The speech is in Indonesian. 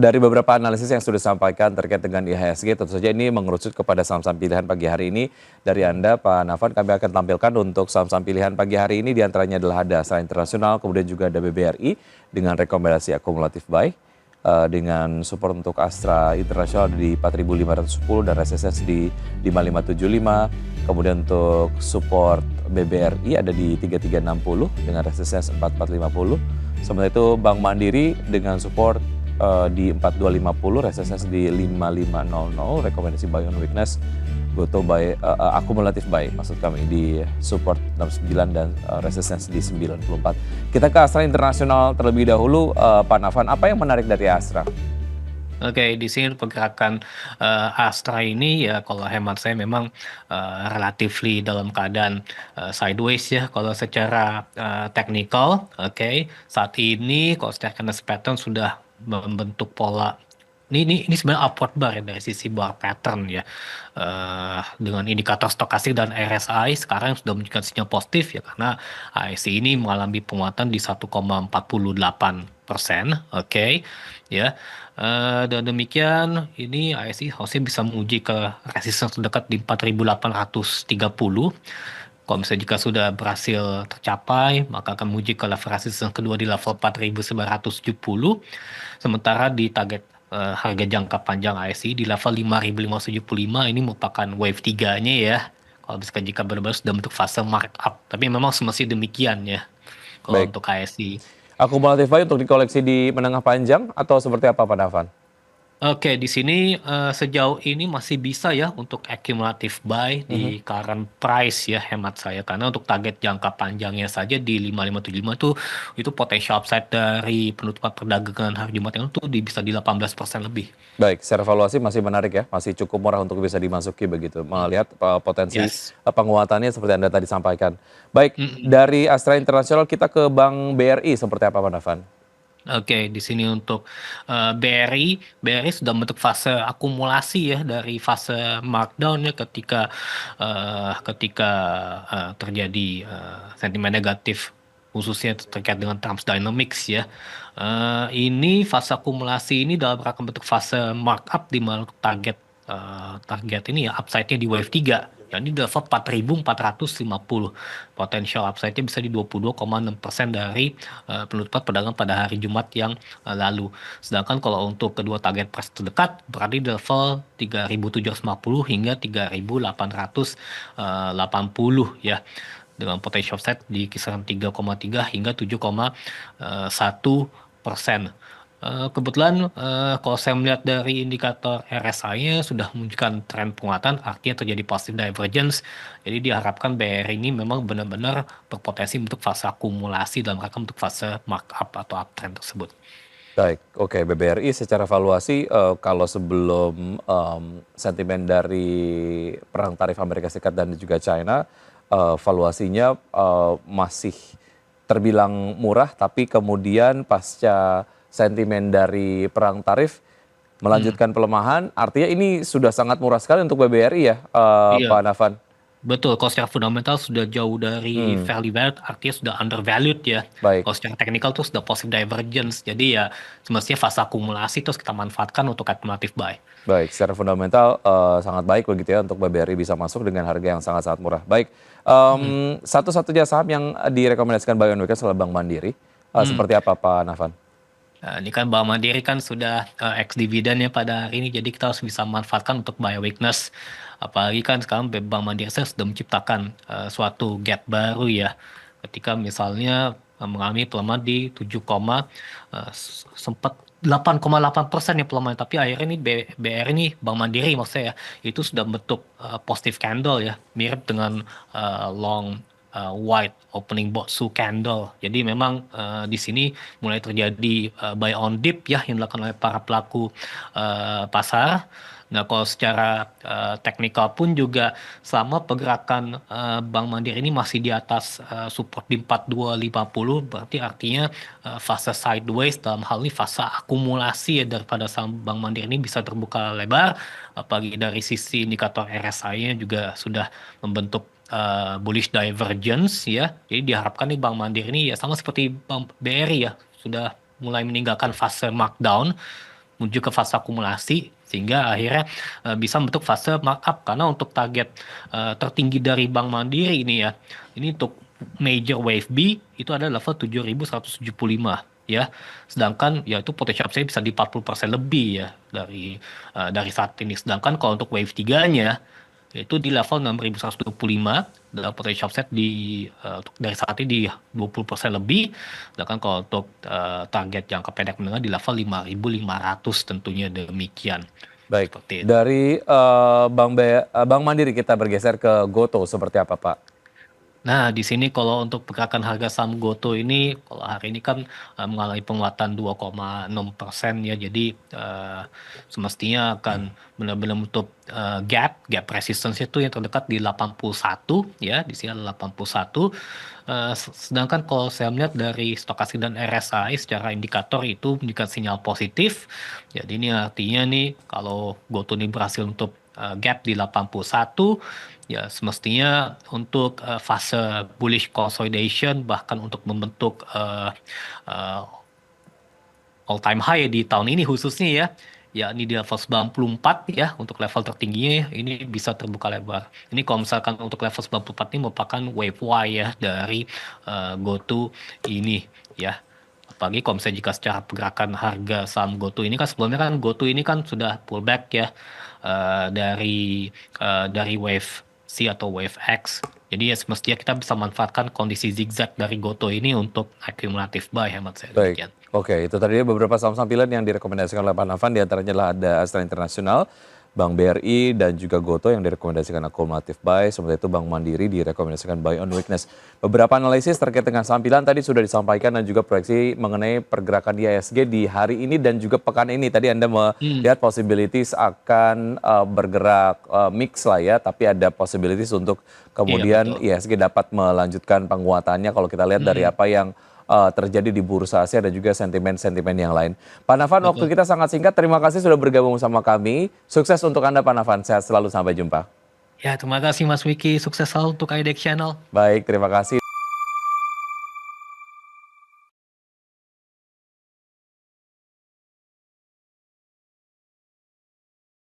dari beberapa analisis yang sudah disampaikan terkait dengan IHSG, tentu saja ini mengerucut kepada saham-saham pilihan pagi hari ini. Dari Anda, Pak Nafan, kami akan tampilkan untuk saham-saham pilihan pagi hari ini, diantaranya adalah ada Astra Internasional, kemudian juga ada BBRI dengan rekomendasi akumulatif buy. Dengan support untuk Astra Internasional di 4.510 dan RSS di 5.575. Kemudian untuk support BBRI ada di 3.360 dengan RSS 4.450. Sementara itu Bank Mandiri dengan support di 4.250, RSS di 5.500, rekomendasi buy on weakness, goto buy, akumulatif buy maksud kami di support 69 dan resistance di 94. Kita ke Astra Internasional terlebih dahulu, Pak Nafan, apa yang menarik dari Astra? Oke, di sini pergerakan Astra ini ya kalau hemat saya memang relatively dalam keadaan sideways ya kalau secara teknikal. Oke, saat ini kalau secara candlestick pattern sudah membentuk pola ini sebenarnya upward bar ya dari sisi bar pattern ya. Dengan indikator stokastik dan RSI sekarang sudah menunjukkan sinyal positif ya karena ASI ini mengalami penguatan di 1,48%. Oke, ya. Dan demikian ini ASI harusnya bisa menguji ke resistance terdekat di 4.830. Kalau misalnya jika sudah berhasil tercapai, maka akan menguji ke level resistance kedua di level 4.970. Sementara di target harga jangka panjang ASI di level 5.575 ini merupakan wave 3-nya ya. Kalau misalkan jika benar-benar sudah bentuk fase markup. Tapi memang semestinya demikian ya kalau Baik, untuk ASI. akumulatif buy untuk dikoleksi di menengah panjang atau seperti apa, Pak Nafan? Oke, di sini sejauh ini masih bisa ya untuk accumulative buy Mhm. di current price ya hemat saya karena untuk target jangka panjangnya saja di 5575 itu potential upside dari penutupan perdagangan hari Jumat yang itu bisa di 18% lebih. Baik, secara valuasi masih menarik ya, masih cukup murah untuk bisa dimasuki begitu, melihat potensi Yes. penguatannya seperti Anda tadi sampaikan. Baik, Mm-mm. dari Astra Internasional kita ke Bank BRI seperti apa, Pak Nafan? Oke, di sini untuk BRI sudah membentuk fase akumulasi ya dari fase markdown ya ketika terjadi sentimen negatif khususnya terkait dengan Trump's Dynamics ya. Ini fase akumulasi ini dalam rangka bentuk fase markup di mana target ini ya upside-nya di wave 3. Jadi di level 4.450. Potential upside-nya bisa di 22,6% dari penutupan perdagangan pada hari Jumat yang lalu. Sedangkan kalau untuk kedua target price terdekat berarti di level 3.750 hingga 3.880 ya. Dengan potential upside di kisaran 3,3 hingga 7,1%. Kebetulan kalau saya melihat dari indikator RSI-nya sudah menunjukkan tren penguatan, artinya terjadi positive divergence. Jadi diharapkan BRI ini memang benar-benar berpotensi untuk fase akumulasi dalam rangka untuk fase markup atau uptrend tersebut. Baik, oke, BBRI secara valuasi kalau sebelum sentimen dari perang tarif Amerika Serikat dan juga China, valuasinya masih terbilang murah, tapi kemudian pasca sentimen dari perang tarif Hmm, melanjutkan pelemahan, artinya ini sudah sangat murah sekali untuk BBRI ya, Pak iya. Nafan? Betul, kalau secara fundamental sudah jauh dari Hmm, fairly valued, artinya sudah undervalued ya. baik. Kalau secara teknikal tuh sudah positive divergence. Jadi ya semestinya fase akumulasi terus kita manfaatkan untuk accumulative buy. Baik, secara fundamental sangat baik begitu ya untuk BBRI bisa masuk dengan harga yang sangat-sangat murah. Baik, Hmm. satu-satunya saham yang direkomendasikan buy on weekend adalah Bank Mandiri. Hmm. Seperti apa, Pak Nafan? Ini kan Bank Mandiri kan sudah ex dividen ya pada hari ini, jadi kita harus bisa manfaatkan untuk buy weakness. Apalagi kan sekarang Bank Mandiri saya sudah menciptakan suatu gap baru ya. Ketika misalnya mengalami pelemahan di 7, sempat 8,8% ya pelemahan, tapi akhirnya ini BR ini Bank Mandiri maksud saya itu sudah bentuk positive candle ya, mirip dengan long white opening Botsu candle. Jadi memang di sini mulai terjadi buy on dip ya yang dilakukan oleh para pelaku pasar. Nah, kalau secara teknikal pun juga selama pergerakan Bank Mandiri ini masih di atas support di 4250, berarti artinya fase sideways dalam hal ini fase akumulasi ya daripada saham Bank Mandiri ini bisa terbuka lebar, apalagi dari sisi indikator RSI-nya juga sudah membentuk bullish divergence ya. Jadi diharapkan nih Bank Mandiri ini ya sama seperti Bank BRI ya sudah mulai meninggalkan fase markdown menuju ke fase akumulasi sehingga akhirnya bisa bentuk fase markup karena untuk target tertinggi dari Bank Mandiri ini ya, ini untuk major wave B itu ada level 7.175 ya. Sedangkan ya itu potensi upside bisa di 40% lebih ya dari saat ini. Sedangkan kalau untuk wave 3-nya itu di level 6.125 dan potensi upside dari saat ini di 20% lebih. Sedangkan kalau untuk target jangka pendek menengah di level 5.500 tentunya demikian. Baik, Seperti itu. dari Bank Mandiri kita bergeser ke Goto seperti apa Pak? Nah, di sini kalau untuk pergerakan harga saham Goto ini, kalau hari ini kan mengalami penguatan 2,6% ya, jadi semestinya akan benar-benar menutup gap resistance itu yang terdekat di 81 ya, di sini ada 81. Sedangkan kalau saya melihat dari stokastik dan RSI secara indikator itu menunjukkan sinyal positif. Jadi ini artinya nih kalau Goto ini berhasil untuk gap di 81 ya semestinya untuk fase bullish consolidation bahkan untuk membentuk all time high di tahun ini khususnya ya ini di level 94 ya untuk level tertingginya ini bisa terbuka lebar. Ini kalau misalkan untuk level 94 ini merupakan wave Y ya dari GoTo ini ya. Apalagi kalau misalnya jika secara pergerakan harga saham GoTo ini kan sebelumnya kan GoTo ini kan sudah pullback ya dari wave C atau wave X. Jadi ya semestinya kita bisa manfaatkan kondisi zigzag dari GoTo ini untuk akumulatif buy hemat saya Baik, demikian. oke, itu tadi beberapa saham-saham pilihan yang direkomendasikan oleh Pak Nafan, diantaranya adalah ada Astra International, Bank BRI, dan juga Goto yang direkomendasikan akumulatif buy, sementara itu Bank Mandiri direkomendasikan buy on weakness. Beberapa analisis terkait dengan saham pilihan tadi sudah disampaikan dan juga proyeksi mengenai pergerakan IHSG di hari ini dan juga pekan ini. Tadi Anda melihat possibilities akan bergerak mix lah ya, tapi ada possibilities untuk kemudian Iya, betul. IHSG dapat melanjutkan penguatannya kalau kita lihat dari apa yang terjadi di bursa Asia dan juga sentimen-sentimen yang lain. Pak Nafan, waktu Betul. kita sangat singkat. Terima kasih sudah bergabung sama kami. Sukses untuk Anda Pak Nafan. Sehat selalu, sampai jumpa. Ya, terima kasih Mas Wiki. Sukses selalu untuk IDEX Channel. Baik, terima kasih.